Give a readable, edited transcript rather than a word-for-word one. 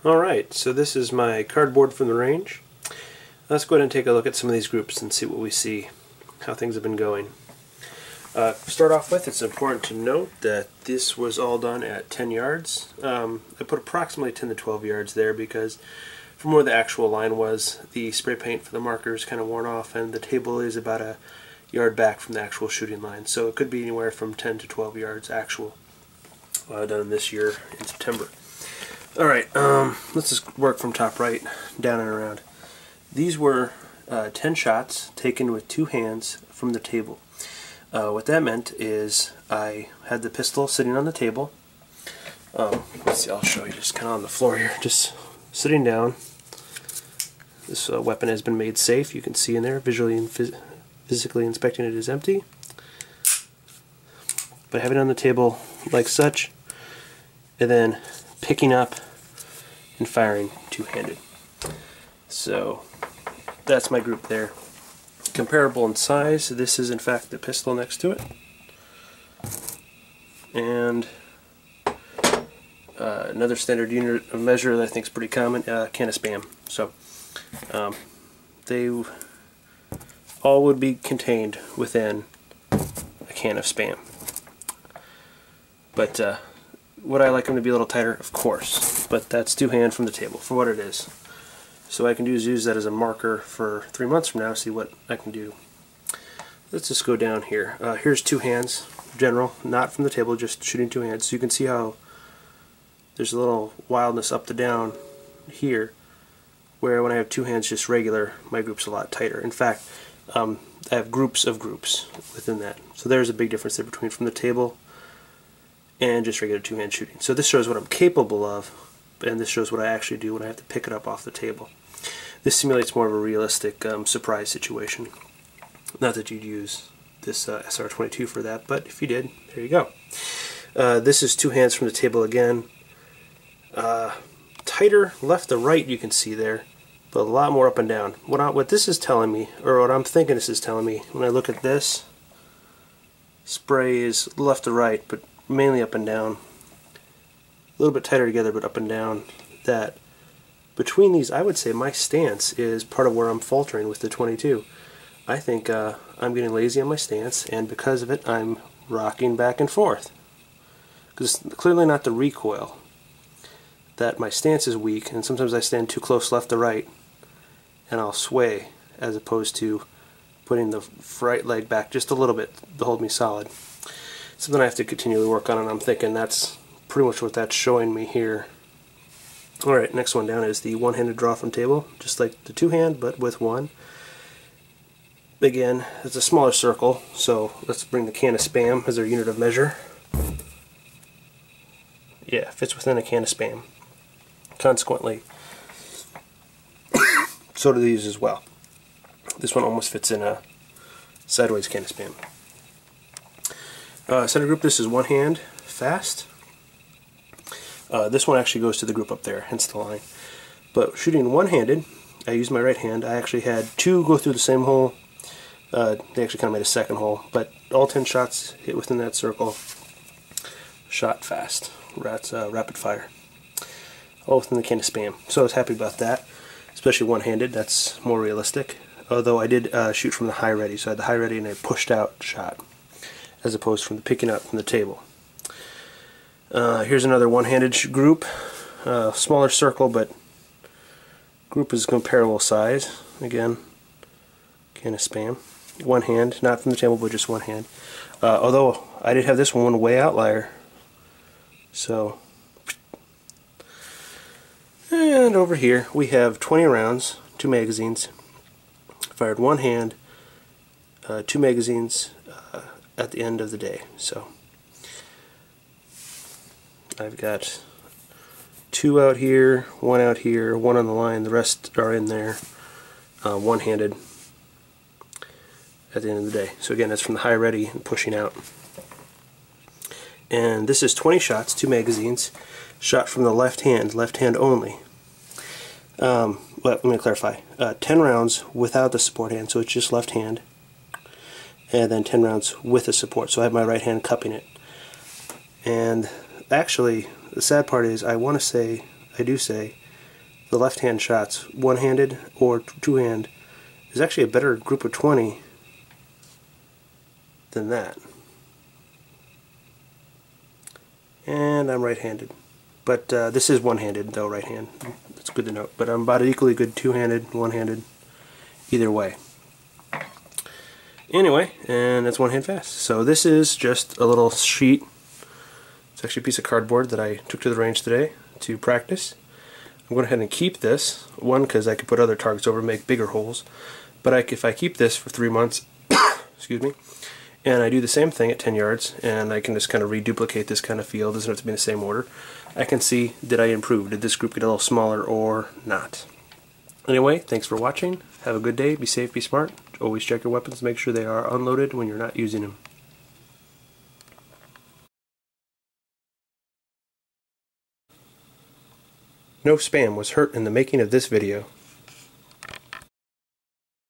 Alright, so this is my cardboard from the range. Let's go ahead and take a look at some of these groups and see what we see, how things have been going. Start off with, it's important to note that this was all done at 10 yards. I put approximately 10 to 12 yards there because from where the actual line was, the spray paint for the marker is kind of worn off, and the table is about a yard back from the actual shooting line. So it could be anywhere from 10 to 12 yards actual, done this year in September. Alright, let's just work from top right down and around. These were 10 shots taken with two hands from the table. What that meant is I had the pistol sitting on the table. Let's see, I'll show you just kind of on the floor here, just sitting down. This weapon has been made safe. You can see in there, visually and physically inspecting it is empty. But having it on the table like such, and then picking up and firing two-handed. So that's my group there. Comparable in size, this is in fact the pistol next to it. And another standard unit of measure that I think is pretty common, can of Spam. So they all would be contained within a can of Spam. But would I like them to be a little tighter? Of course. But that's two-hand from the table for what it is. So what I can do is use that as a marker for 3 months from now, see what I can do. Let's just go down here. Here's two hands, general, not from the table, just shooting two hands. So you can see how there's a little wildness up to down here, where when I have two hands just regular, my group's a lot tighter. In fact, I have groups of groups within that. So there's a big difference there between from the table and just regular two-hand shooting. So this shows what I'm capable of, and this shows what I actually do when I have to pick it up off the table. This simulates more of a realistic surprise situation. Not that you'd use this SR22 for that, but if you did, there you go. This is two hands from the table again. Tighter left to right, you can see there, but a lot more up and down. What this is telling me, or what I'm thinking this is telling me, when I look at this, spray is left to right, but mainly up and down. A little bit tighter together, but up and down. That between these, I would say my stance is part of where I'm faltering with the 22. I think I'm getting lazy on my stance, and because of it, I'm rocking back and forth. Because it's clearly not the recoil. That my stance is weak, and sometimes I stand too close left to right, and I'll sway, as opposed to putting the right leg back just a little bit to hold me solid. Something I have to continually work on, and I'm thinking that's pretty much what that's showing me here. Alright, next one down is the one-handed draw from table, just like the two-hand, but with one. Again, it's a smaller circle, so let's bring the can of Spam as our unit of measure. Yeah, fits within a can of Spam. Consequently, so do these as well. This one almost fits in a sideways can of Spam. Center group, this is one hand, fast. This one actually goes to the group up there, hence the line. But shooting one-handed, I used my right hand. I actually had two go through the same hole. They actually kind of made a second hole, but all 10 shots hit within that circle. Shot fast. That's rapid fire. All within the can of Spam. So I was happy about that, especially one-handed. That's more realistic. Although I did shoot from the high ready, so I had the high ready and a pushed out shot, as opposed from the picking up from the table. Here's another one-handed group. Smaller circle, but group is comparable size. Again, can of Spam. One hand, not from the table, but just one hand. Although I did have this one way outlier. So, and over here we have 20 rounds, 2 magazines. Fired one hand, 2 magazines at the end of the day. So I've got 2 out here, 1 out here, 1 on the line, the rest are in there, one-handed at the end of the day. So again, that's from the high ready and pushing out. And this is 20 shots, 2 magazines, shot from the left hand only. Let me clarify. 10 rounds without the support hand, so it's just left hand. And then 10 rounds with the support, so I have my right hand cupping it. And actually, the sad part is, I do say, the left-hand shots, one-handed or two-hand, is actually a better group of 20 than that. And I'm right-handed. But this is one-handed, though, right hand. That's good to note. But I'm about equally good two-handed, one-handed, either way. Anyway, and that's one hand fast. So this is just a little sheet. It's actually a piece of cardboard that I took to the range today to practice. I'm going ahead and keep this. One, because I could put other targets over and make bigger holes. But if I keep this for 3 months, excuse me, and I do the same thing at 10 yards, and I can just kind of reduplicate this kind of feel. It doesn't have to be in the same order. I can see, did I improve? Did this group get a little smaller or not? Anyway, thanks for watching. Have a good day. Be safe, be smart. Always check your weapons. Make sure they are unloaded when you're not using them. No spam was hurt in the making of this video.